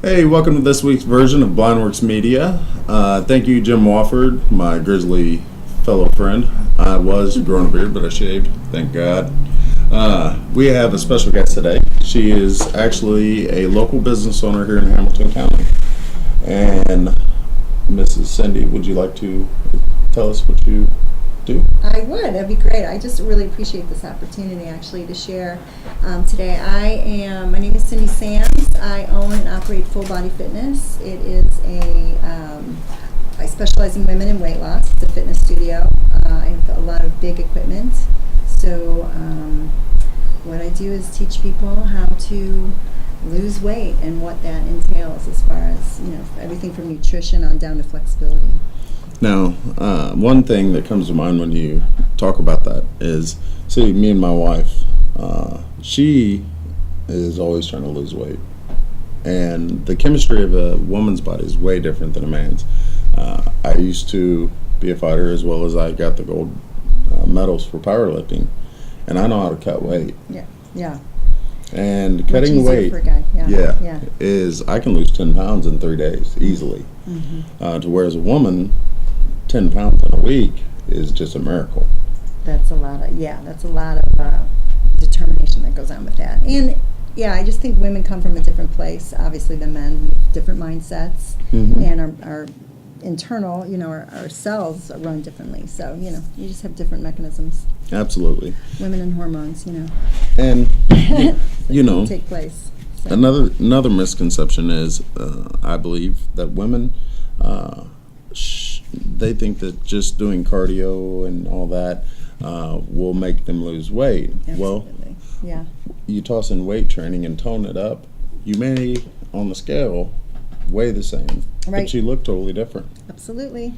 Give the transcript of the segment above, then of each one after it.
Hey, welcome to this week's version of Worx Media. Thank you, Jim Wofford, my grizzly fellow friend. I was growing a beard, but I shaved, thank God. We have a special guest today. She is actually a local business owner here in Hamilton County. And Mrs. Cindy, would you like to tell us what you do? I would. That'd be great. I just really appreciate this opportunity, actually, to share today. My name is Cindy Sands. I own and operate Full Body Fitness. It is I specialize in women and weight loss. It's a fitness studio. I have a lot of big equipment. So what I do is teach people how to lose weight and what that entails as far as, everything from nutrition on down to flexibility. Now, one thing that comes to mind when you talk about that is, see, me and my wife, she is always trying to lose weight. And the chemistry of a woman's body is way different than a man's. I used to be a fighter as well as I got the gold medals for powerlifting. And I know how to cut weight. Yeah. And cutting weight, for a guy. Yeah. is I can lose 10 pounds in 3 days easily. Mm-hmm. To whereas a woman, 10 pounds in a week is just a miracle. That's a lot of determination that goes on with that. And I just think women come from a different place, obviously, than men, different mindsets, and our internal, our cells run differently. So, you just have different mechanisms. Absolutely. Women and hormones, And, take place. So. Another misconception is, I believe, that women, they think that just doing cardio and all that will make them lose weight. Absolutely. Well, you toss in weight training and tone it up, you may, on the scale, weigh the same, right, but you look totally different. Absolutely.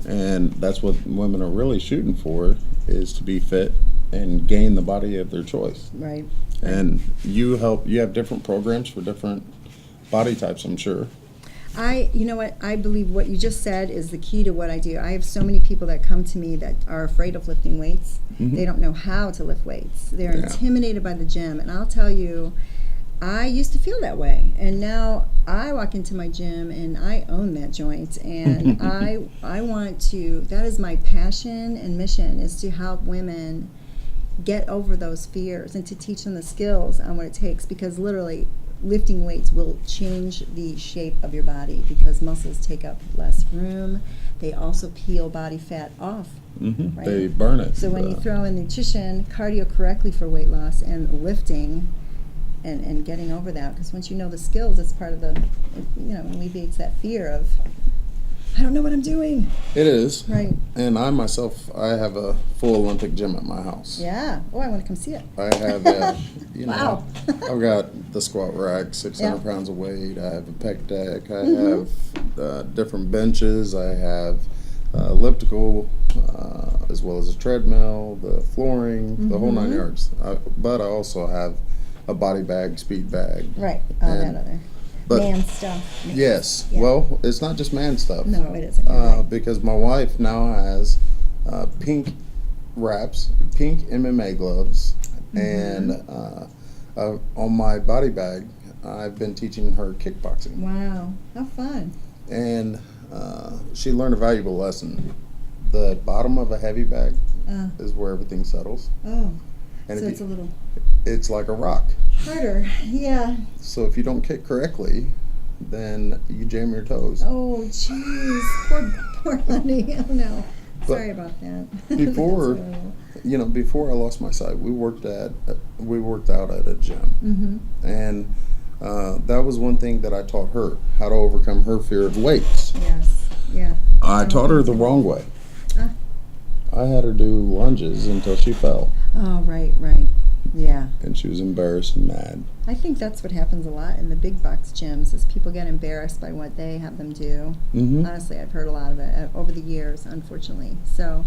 And that's what women are really shooting for, is to be fit and gain the body of their choice. Right. And you have different programs for different body types, I'm sure. I believe what you just said is the key to what I do. I have so many people that come to me that are afraid of lifting weights. They don't know how to lift weights. They're intimidated by the gym. And I'll tell you, I used to feel that way. And now I walk into my gym and I own that joint. And I want to, that is my passion and mission, is to help women get over those fears and to teach them the skills on what it takes, because literally lifting weights will change the shape of your body, because muscles take up less room. They also peel body fat off. Right? They burn it. So when you throw in nutrition, cardio correctly for weight loss, and lifting and getting over that, because once you know the skills, it's part of the, alleviates that fear of, I don't know what I'm doing. It is. Right. And I myself, I have a full Olympic gym at my house. Yeah. Oh, I want to come see it. I have, Wow. I've got the squat rack, 600 pounds of weight. I have a pec deck. I have different benches. I have elliptical, as well as a treadmill, the flooring, the whole 9 yards. But I also have a body bag, speed bag. Right. All that other. Man stuff. Yes. Yeah. Well, it's not just man stuff. No, it isn't. Right. Because my wife now has pink wraps, pink MMA gloves, and on my body bag, I've been teaching her kickboxing. Wow. How fun. And she learned a valuable lesson. The bottom of a heavy bag is where everything settles. Oh. And so it's a little... It's like a rock. Harder, yeah. So if you don't kick correctly, then you jam your toes. Oh, jeez. Poor honey. Oh, no. Sorry about that. Before I lost my sight, we worked out at a gym. And that was one thing that I taught her, how to overcome her fear of weights. Yes, yeah. I taught her the wrong way. I had her do lunges until she fell. Oh, right. Yeah. And she was embarrassed and mad. I think that's what happens a lot in the big box gyms, is people get embarrassed by what they have them do. Honestly, I've heard a lot of it over the years, unfortunately. So,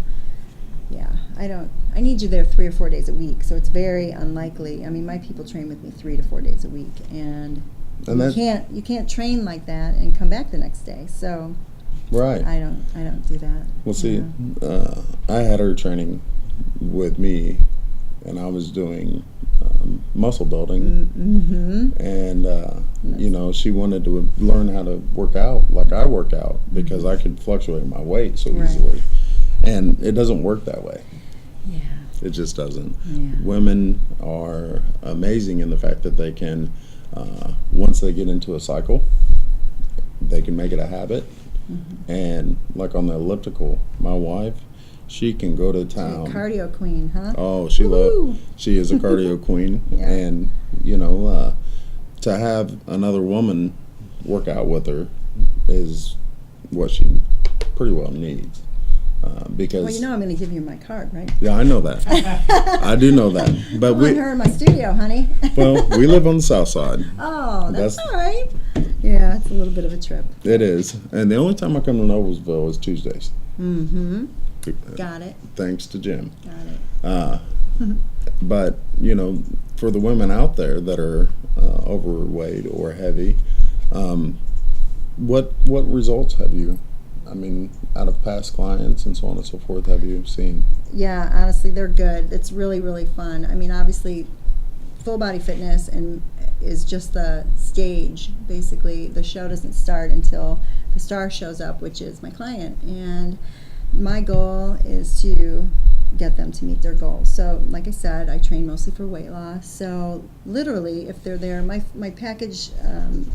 I need you there 3 or 4 days a week, so it's very unlikely. I mean, my people train with me 3 to 4 days a week, and you can't train like that and come back the next day. So, right. I don't do that. Well, see, I had her training with me, and I was doing muscle building, and she wanted to learn how to work out like I work out because I could fluctuate my weight so easily, and it doesn't work that way. Yeah, it just doesn't. Yeah. Women are amazing in the fact that they can, once they get into a cycle, they can make it a habit. And like on the elliptical, my wife, she can go to town. She's a cardio queen, huh? Oh, she is a cardio queen. Yeah. And, to have another woman work out with her is what she pretty well needs. Because I'm going to give you my card, right? Yeah, I know that. I do know that. But I want her in my studio, honey. Well, we live on the south side. Oh, that's all right. Yeah, it's a little bit of a trip. It is. And the only time I come to Noblesville is Tuesdays. Got it. Thanks to Jim. Got it. But, for the women out there that are overweight or heavy, what results have you, out of past clients and so on and so forth, have you seen? Yeah, honestly, they're good. It's really, really fun. Obviously, full body fitness is just the stage. Basically, the show doesn't start until the star shows up, which is my client. And my goal is to get them to meet their goals. So, like I said, I train mostly for weight loss. So, literally, if they're there, my package,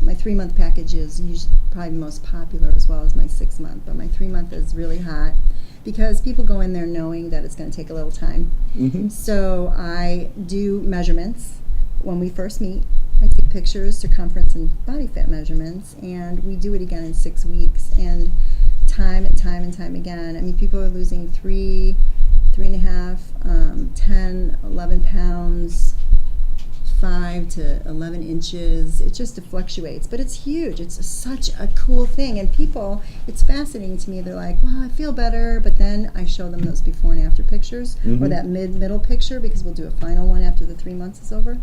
my 3-month package is usually probably the most popular, as well as my 6-month. But my 3-month is really hot because people go in there knowing that it's going to take a little time. So I do measurements when we first meet. I take pictures, circumference, and body fat measurements, and we do it again in 6 weeks. And time and time again. People are losing 3.5, 10, 11 pounds, 5 to 11 inches. It just fluctuates, but it's huge. It's such a cool thing, and people, it's fascinating to me. They're like, well, I feel better, but then I show them those before and after pictures, or that middle picture, because we'll do a final one after the 3 months is over.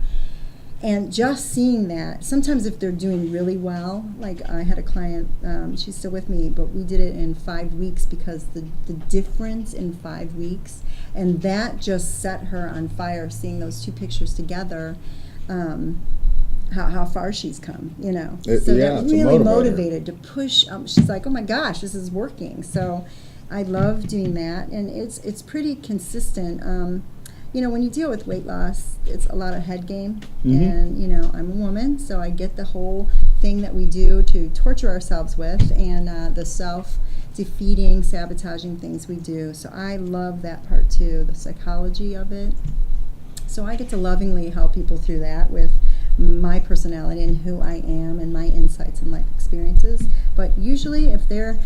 And just seeing that, sometimes if they're doing really well, like I had a client, she's still with me, but we did it in 5 weeks because the difference in 5 weeks, and that just set her on fire, seeing those two pictures together, how far she's come, So that really motivated to push. She's like, oh my gosh, this is working. So I love doing that, and it's pretty consistent. When you deal with weight loss, it's a lot of head game. And, I'm a woman, so I get the whole thing that we do to torture ourselves with, and the self-defeating, sabotaging things we do. So I love that part too, the psychology of it. So I get to lovingly help people through that with my personality and who I am and my insights and life experiences. But usually if they're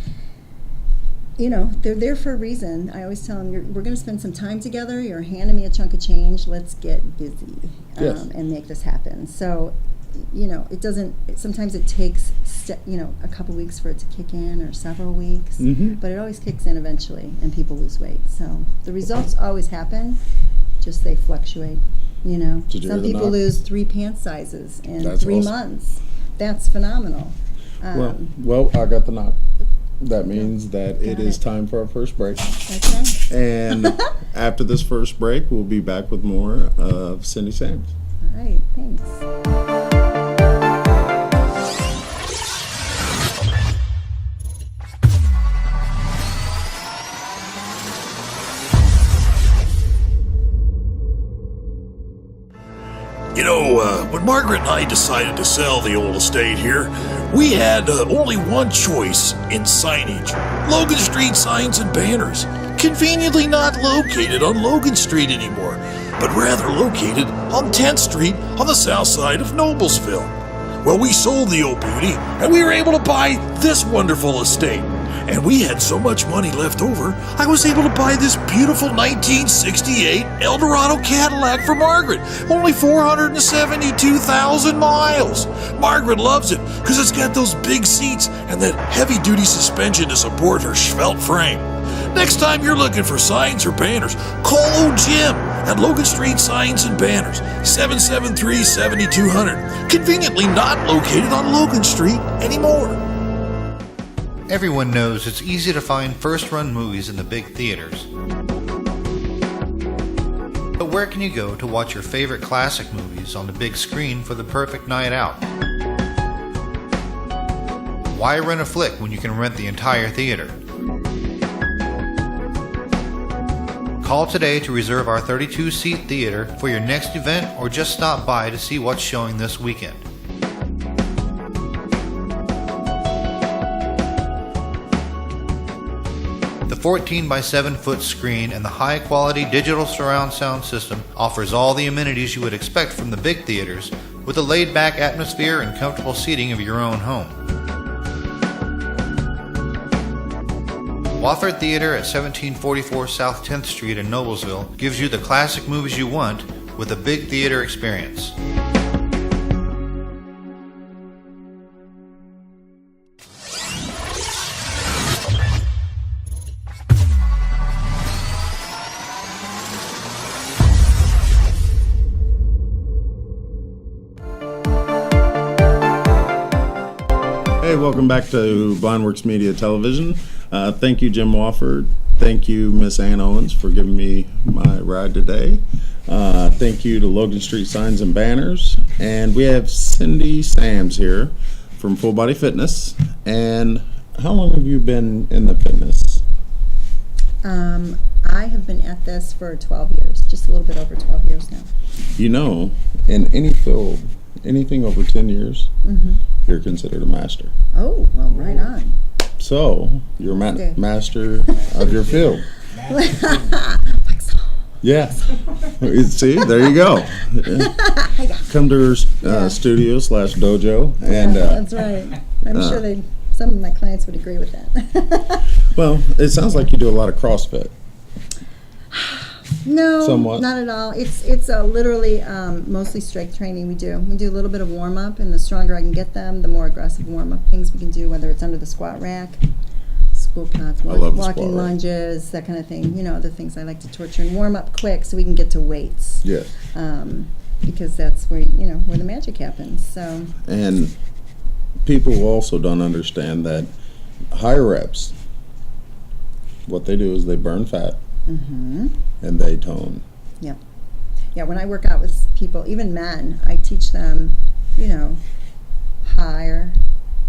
there for a reason. I always tell them, we're going to spend some time together. You're handing me a chunk of change. Let's get busy and make this happen. So, sometimes it takes, a couple weeks for it to kick in, or several weeks. But it always kicks in eventually, and people lose weight. So the results always happen, just they fluctuate. Some people lose 3 pant sizes in 3 months. That's phenomenal. Well, I got the knock. That means that it is time for our first break. That's right. And after this first break, we'll be back with more of Cindy Sams. All right, thanks. When Margaret and I decided to sell the old estate here, we had only one choice in signage: Logan Street signs and banners. Conveniently not located on Logan Street anymore, but rather located on 10th Street on the south side of Noblesville. Well, we sold the old beauty, and we were able to buy this wonderful estate. And we had so much money left over, I was able to buy this beautiful 1968 Eldorado Cadillac for Margaret. Only 472,000 miles. Margaret loves it because it's got those big seats and that heavy-duty suspension to support her svelte frame. Next time you're looking for signs or banners, call old Jim at Logan Street Signs and Banners, 773-7200. Conveniently not located on Logan Street anymore. Everyone knows it's easy to find first-run movies in the big theaters. But where can you go to watch your favorite classic movies on the big screen for the perfect night out? Why rent a flick when you can rent the entire theater? Call today to reserve our 32-seat theater for your next event, or just stop by to see what's showing this weekend. The 14 by 7 foot screen and the high quality digital surround sound system offers all the amenities you would expect from the big theaters, with a laid back atmosphere and comfortable seating of your own home. Wofford Theater at 1744 South 10th Street in Noblesville gives you the classic movies you want with a big theater experience. Hey, welcome back to Blindworks Media Television. Thank you, Jim Wofford. Thank you, Miss Ann Owens, for giving me my ride today. Thank you to Logan Street Signs and Banners. And we have Cindy Sams here from Full Body Fitness. And how long have you been in the fitness? I have been at this for 12 years, just a little bit over 12 years now. You know, in any field, anything over 10 years, you're considered a master. Oh, well, right on. So, you're a Okay. master of your field. Yeah. See, there you go. Come to her studio/dojo. And That's right. I'm sure some of my clients would agree with that. well, it sounds like you do a lot of CrossFit. No, Somewhat. not at all. It's literally mostly strength training we do. We do a little bit of warm-up, and the stronger I can get them, the more aggressive warm-up things we can do, whether it's under the squat rack, school pots, I love the walking squat rack. lunges, that kind of thing. You know, other things I like to torture and warm up quick so we can get to weights. Yeah. Because that's where the magic happens. So. And people also don't understand that higher reps, what they do is they burn fat and they tone. Yeah. Yeah, when I work out with people, even men, I teach them, higher,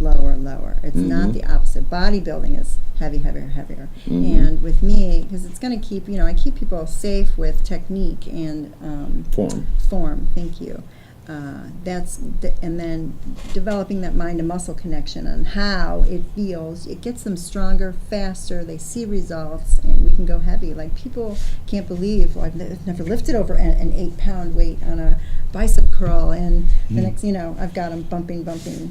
lower, lower. It's not the opposite. Bodybuilding is heavy, heavier, heavier. And with me, because it's going to keep, I keep people safe with technique and form. Thank you. And then developing that mind to muscle connection and how it feels. It gets them stronger, faster. They see results, and we can go heavy. Like, people can't believe, I've never lifted over an 8-pound weight on a bicep curl, and the next, I've got them bumping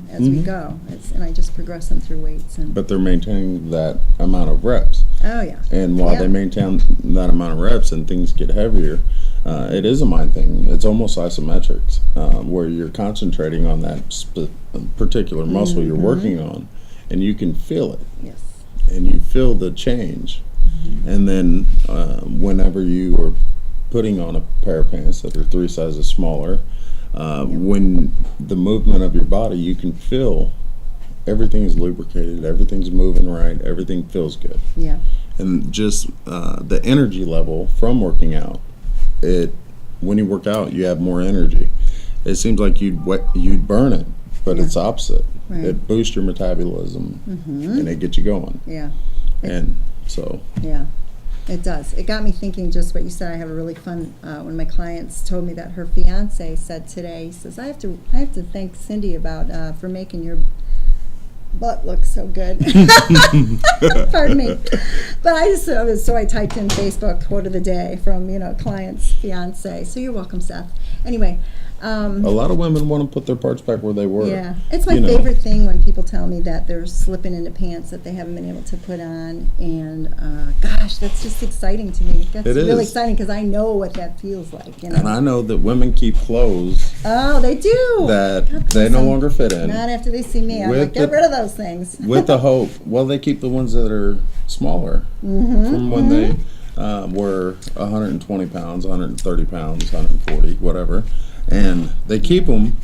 as we go. And I just progress them through weights. But they're maintaining that amount of reps. Oh yeah. And while they maintain that amount of reps and things get heavier, it is a mind thing. It's almost isometrics, where you're concentrating on that particular muscle you're working on, and you can feel it. Yes. And you feel the change. And then whenever you are putting on a pair of pants that are 3 sizes smaller, when the movement of your body, you can feel everything is lubricated, everything's moving right, everything feels good. Yeah. And just the energy level from working out, when you work out, you have more energy. It seems like you'd burn it, but it's opposite. Right. It boosts your metabolism and it gets you going. Yeah. And so. Yeah, it does. It got me thinking just what you said. I have a really fun, one of my clients told me that her fiance said today, he says, I have to thank Cindy about for making your butt look so good. Pardon me. But so I typed in Facebook quote of the day from, client's fiance. So you're welcome, Seth. Anyway. A lot of women want to put their parts back where they were. Yeah. It's my favorite thing when people tell me that they're slipping into pants that they haven't been able to put on. And, gosh, that's just exciting to me. That's really exciting because I know what that feels like. And I know that women keep clothes. Oh, they do. That they no longer fit in. Not after they see me. I'm like, get rid of those things. With the hope. Well, they keep the ones that are smaller from when they were 120 pounds, 130 pounds, 140, whatever. And they keep them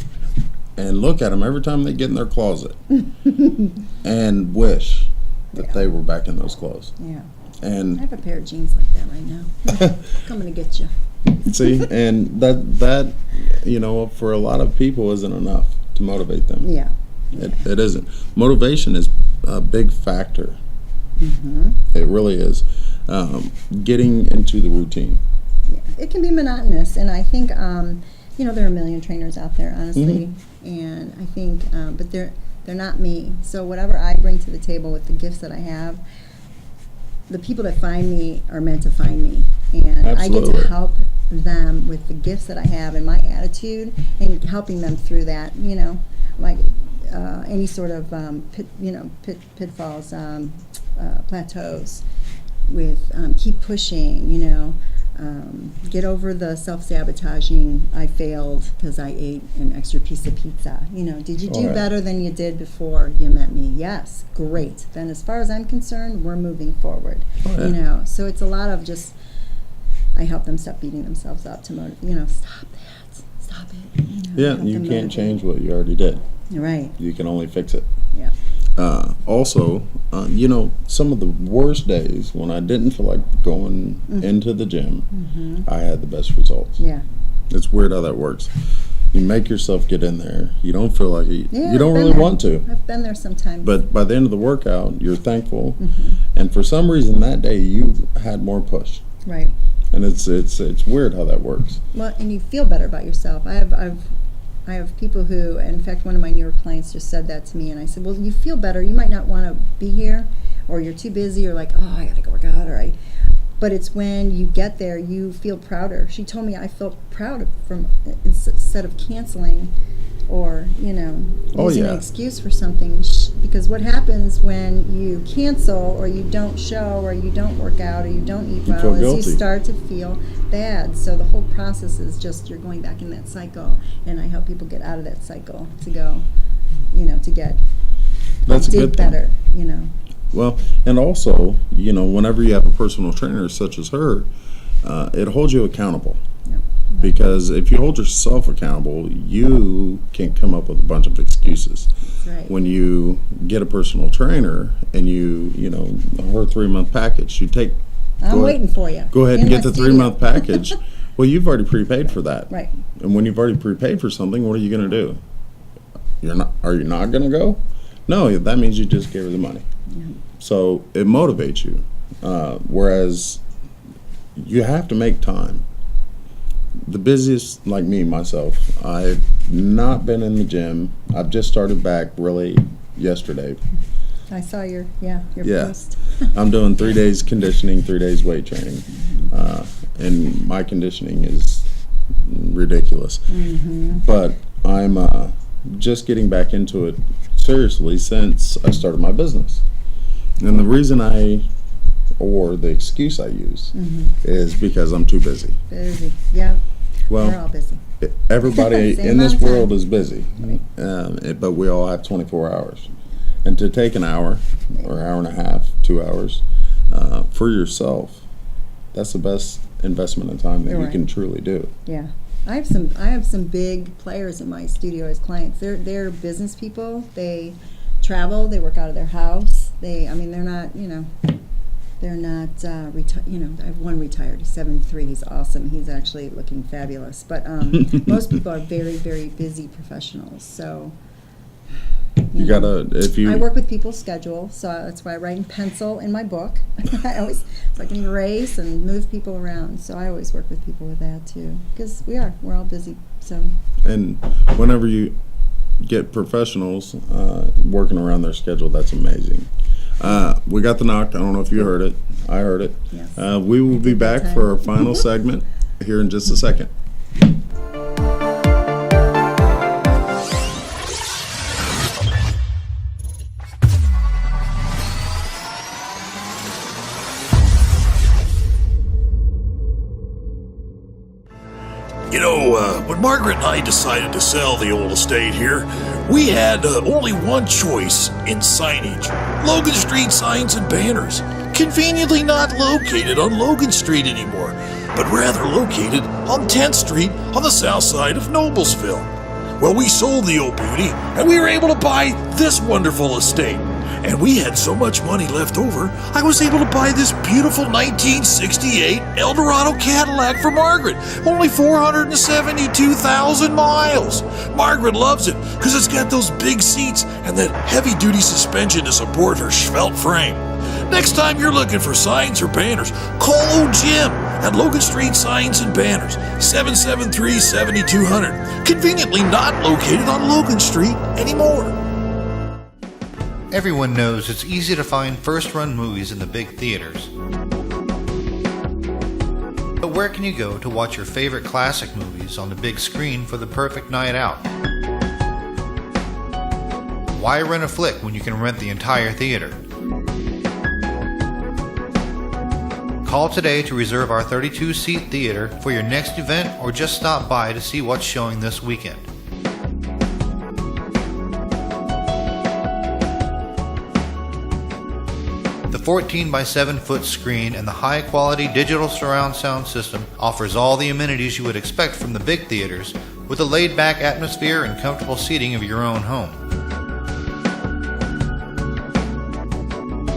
and look at them every time they get in their closet and wish that they were back in those clothes. Yeah. And I have a pair of jeans like that right now. Coming to get you. See, and that for a lot of people isn't enough to motivate them. Yeah. It isn't. Motivation is a big factor. Mm-hmm. It really is. Getting into the routine. Yeah. It can be monotonous, and I think there are a million trainers out there, honestly, and I think, but they're not me. So whatever I bring to the table with the gifts that I have, the people that find me are meant to find me, and Absolutely. I get to help them with the gifts that I have and my attitude, and helping them through that. Like any sort of pitfalls, plateaus. With keep pushing. Get over the self-sabotaging. I failed because I ate an extra piece of pizza. Did you do better than you did before you met me? Yes, great. Then as far as I'm concerned, we're moving forward. So it's a lot of just, I help them stop beating themselves up to motivate, stop it. Yeah, you can't change what you already did. Right. You can only fix it. Yeah. Also, some of the worst days when I didn't feel like going into the gym, I had the best results. Yeah. It's weird how that works. You make yourself get in there. You don't feel like it. Yeah, You don't I've been really there. want to. I've been there sometimes. But by the end of the workout, you're thankful. And for some reason that day, you had more push. Right. And it's weird how that works. Well, and you feel better about yourself. I have people who, in fact, one of my newer clients just said that to me, and I said, well, you feel better. You might not want to be here, or you're too busy, or like, oh, I got to go work out, but it's when you get there, you feel prouder. She told me I felt proud from, instead of canceling or, using an excuse for something. Because what happens when you cancel or you don't show or you don't work out or you don't eat well is you start to feel bad. So the whole process is just you're going back in that cycle. And I help people get out of that cycle to go, to get That's a good thing. better, Well, and also, whenever you have a personal trainer such as her, it holds you accountable. Yep. Because if you hold yourself accountable, you can come up with a bunch of excuses. That's right. When you get a personal trainer and her 3-month package, you take. I'm waiting for you. Go ahead and get the 3-month package. Well, you've already prepaid for that. Right. And when you've already prepaid for something, what are you going to do? Are you not going to go? No, that means you just gave her the money. Yeah. So it motivates you. Whereas you have to make time. The busiest, like me, myself, I've not been in the gym. I've just started back really yesterday. I saw your post. I'm doing 3 days conditioning, 3 days weight training. And my conditioning is ridiculous. But I'm just getting back into it seriously since I started my business. And the reason the excuse I use is because I'm too busy. Busy, yeah. Well, we're all busy. Everybody Same in this amount of world time. is busy, but we all have 24 hours. And to take an hour or hour and a half, 2 hours for yourself, that's the best investment in time that You're you right. can truly do. Yeah. I have some big players in my studio as clients. They're business people. They travel. They work out of their house. They're not, they're not I have one retired. He's 73. He's awesome. He's actually looking fabulous. But most people are very, very busy professionals. So You gotta, if you. I work with people's schedule, so that's why I write in pencil in my book. So I can erase and move people around. So I always work with people with that too, because we're all busy. So. And whenever you get professionals working around their schedule, that's amazing. We got the knock. I don't know if you heard it. I heard it. Yes. We will be back for our final segment here in just a second. When Margaret and I decided to sell the old estate here, we had only one choice in signage. Logan Street signs and banners. Conveniently not located on Logan Street anymore, but rather located on 10th Street on the south side of Noblesville. Well, we sold the old beauty, and we were able to buy this wonderful estate. and we had so much money left over, I was able to buy this beautiful 1968 Eldorado Cadillac for Margaret. Only 472,000 miles. Margaret loves it because it's got those big seats and that heavy-duty suspension to support her svelte frame. Next time you're looking for signs or banners, call old Jim at Logan Street Signs and Banners, 773-7200. Conveniently not located on Logan Street anymore. Everyone knows it's easy to find first-run movies in the big theaters. But where can you go to watch your favorite classic movies on the big screen for the perfect night out? Why rent a flick when you can rent the entire theater? Call today to reserve our 32-seat theater for your next event, or just stop by to see what's showing this weekend. The 14 by 7 foot screen and the high quality digital surround sound system offers all the amenities you would expect from the big theaters, with a laid back atmosphere and comfortable seating of your own home.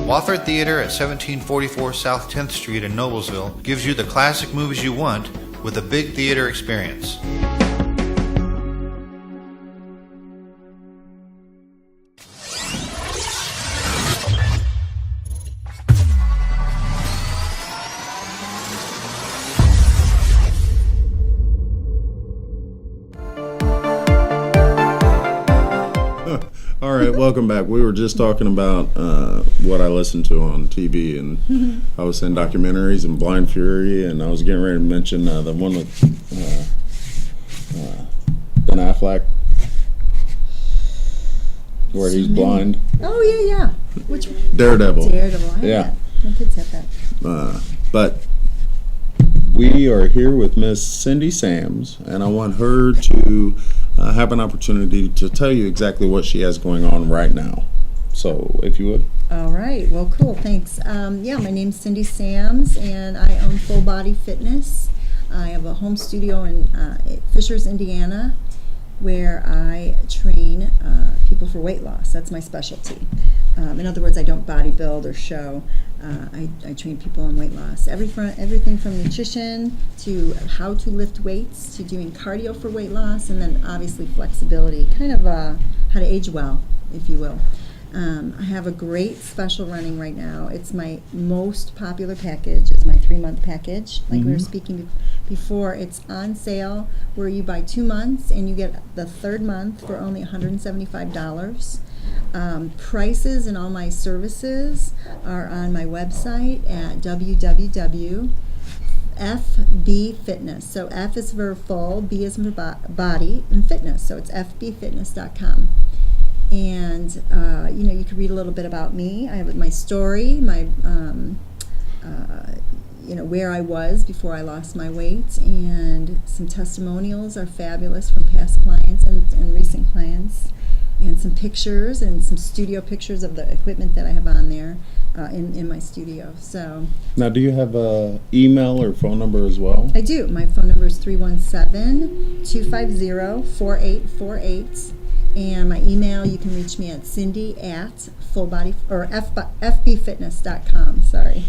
Wofford Theater at 1744 South 10th Street in Noblesville gives you the classic movies you want with a big theater experience. All right, welcome back. We were just talking about what I listened to on TV, and I was saying documentaries and Blind Fury, and I was getting ready to mention the one with Ben Affleck, where he's blind. Oh, yeah. Which one? Daredevil. Daredevil. I had Yeah. that. My kids had that. But we are here with Miss Cindy Sams, and I want her to have an opportunity to tell you exactly what she has going on right now. So, if you would. All right. Well, cool. Thanks. My name's Cindy Sams, and I own Full Body Fitness. I have a home studio in Fishers, Indiana, where I train people for weight loss. That's my specialty. In other words, I don't bodybuild or show. I train people on weight loss. Everything from nutrition to how to lift weights to doing cardio for weight loss, and then obviously flexibility, kind of how to age well, if you will. I have a great special running right now. It's my most popular package. It's my 3-month package. Like we were speaking before, it's on sale where you buy 2 months and you get the 3rd month for only $175. Prices and all my services are on my website at www.fbfitness. So F is for full, B is for body, and fitness. So it's fbfitness.com. And you can read a little bit about me. I have my story, my where I was before I lost my weight, and some testimonials are fabulous from past clients and recent clients, and some pictures and some studio pictures of the equipment that I have on there in my studio. So Now, do you have a email or phone number as well? I do. My phone number is 317-250-4848. And my email, you can reach me at cindy@fbfitness.com. Sorry.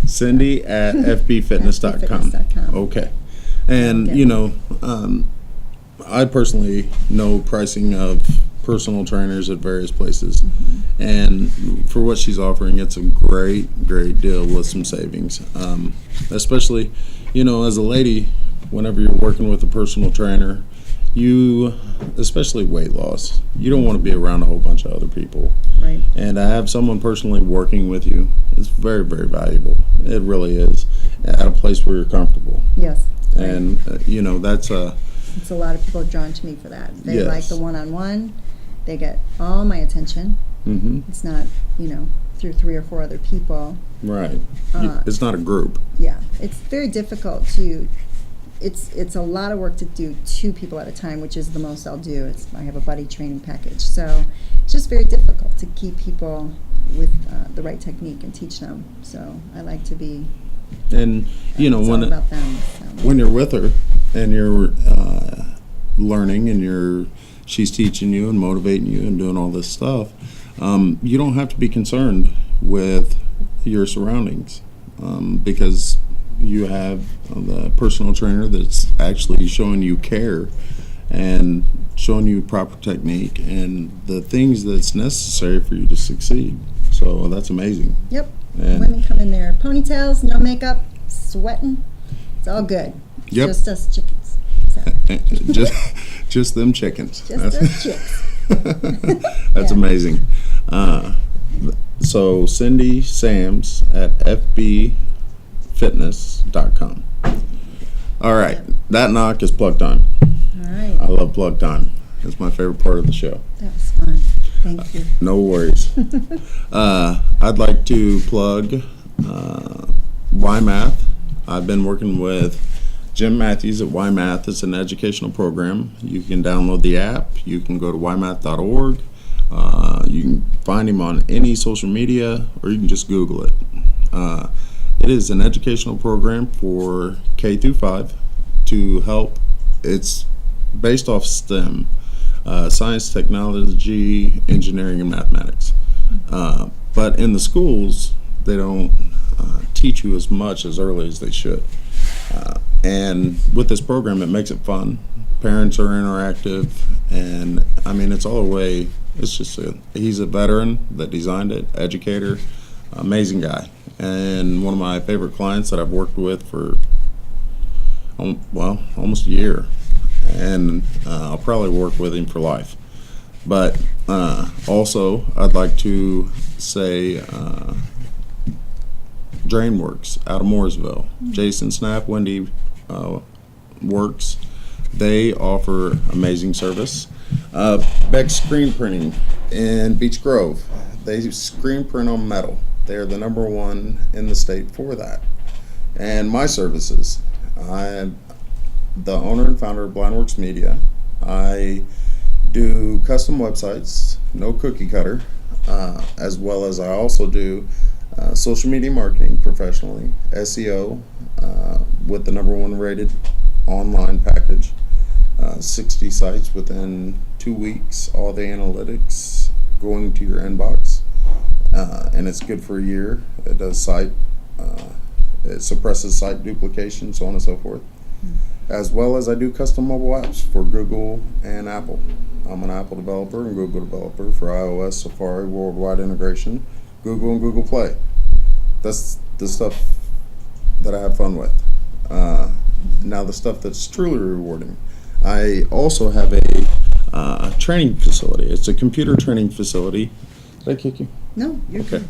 Cindy@fbfitness.com. fbfitness.com. Okay. And, Okay. I personally know pricing of personal trainers at various places. And for what she's offering, it's a great, great deal with some savings. Especially, as a lady, whenever you're working with a personal trainer, especially weight loss, you don't want to be around a whole bunch of other people. Right. And to have someone personally working with you is very, very valuable. It really is, at a place where you're comfortable. Yes. Right. And, that's It's a lot of people drawn to me for that. They Yes. like the one-on-one. They get all my attention. It's not, through 3 or 4 other people. right. It's not a group. Yeah. It's very difficult it's a lot of work to do 2 people at a time, which is the most I'll do. I have a buddy training package. So it's just very difficult to keep people with the right technique and teach them. So I like to be, And, it's all about them. So. when you're with her and you're learning and she's teaching you and motivating you and doing all this stuff, you don't have to be concerned with your surroundings because you have the personal trainer that's actually showing you care and showing you proper technique and the things that's necessary for you to succeed. So that's amazing. Yep. And Women come in there, ponytails, no makeup, sweating. It's all good. It's Yep. just us chickens. So. just them chickens. Just us chicks. That's Yeah. amazing. So Cindy Sams at fbfitness.com. All right, Yep. that knock is plug time. All right. I love plug time. It's my favorite part of the show. That was fun. Thank you. No worries. I'd like to plug YMath. I've been working with Jim Matthews at YMath. It's an educational program. You can download the app. You can go to ymath.org. You can find him on any social media, or you can just Google it. It is an educational program for K through 5 to help. It's based off STEM. Science, technology, engineering, and mathematics. But in the schools, they don't teach you as much as early as they should. And with this program, it makes it fun. Parents are interactive, and I mean, it's all the way. It's just he's a veteran that designed it, educator, amazing guy, and one of my favorite clients that I've worked with for almost a year. And I'll probably work with him for life. But also, I'd like to say Worx out of Mooresville. Jason Snap, Wendy Worx. They offer amazing service. Beck Screen Printing in Beech Grove. They screen print on metal. They are the #1 in the state for that. And my services. I'm the owner and founder of Worx Media. I do custom websites, no cookie cutter, as well as I also do social media marketing professionally, SEO with the #1 rated online package, 60 sites within 2 weeks, all the analytics going to your inbox, and it's good for a year. It does it suppresses site duplication, so on and so forth. As well as I do custom mobile apps for Google and Apple. I'm an Apple developer and Google developer for iOS, Safari, worldwide integration, Google and Google Play. That's the stuff that I have fun with. Now the stuff that's truly rewarding. I also have a training facility. It's a computer training facility. Did I kick you? No, you're Okay. good.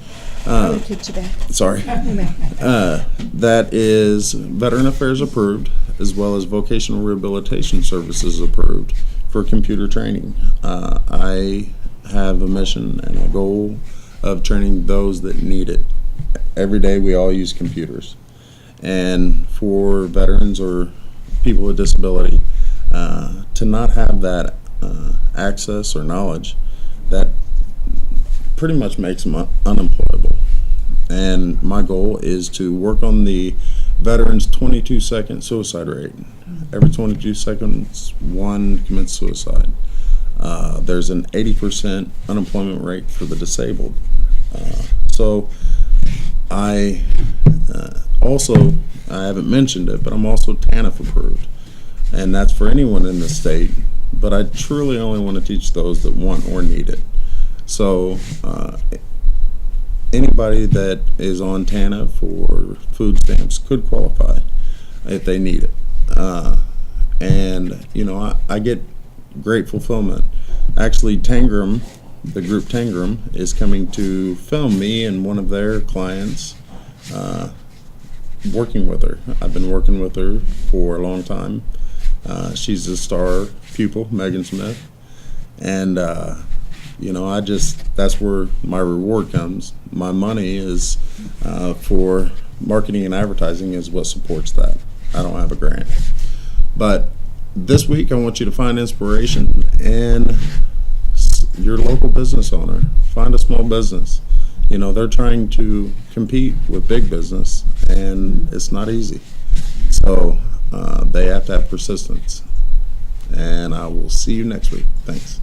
I would have kicked you back. Sorry. That is Veteran Affairs approved, as well as Vocational Rehabilitation Services approved for computer training. I have a mission and a goal of training those that need it. Every day we all use computers. And for veterans or people with disability, to not have that access or knowledge, that pretty much makes them unemployable. And my goal is to work on the veterans' 22-second suicide rate. Every 22 seconds, one commits suicide. There's an 80% unemployment rate for the disabled. So I haven't mentioned it, but I'm also TANF approved. And that's for anyone in the state, but I truly only want to teach those that want or need it. So anybody that is on TANF or food stamps could qualify if they need it. And, you know, I get great fulfillment. Actually, Tangram, the group Tangram, is coming to film me and one of their clients working with her. I've been working with her for a long time. She's a star pupil, Megan Smith. And, you know, that's where my reward comes. My money is for marketing and advertising is what supports that. I don't have a grant. But this week I want you to find inspiration in your local business owner. Find a small business. You know, they're trying to compete with big business, and it's not easy. So they have to have persistence. And I will see you next week. Thanks.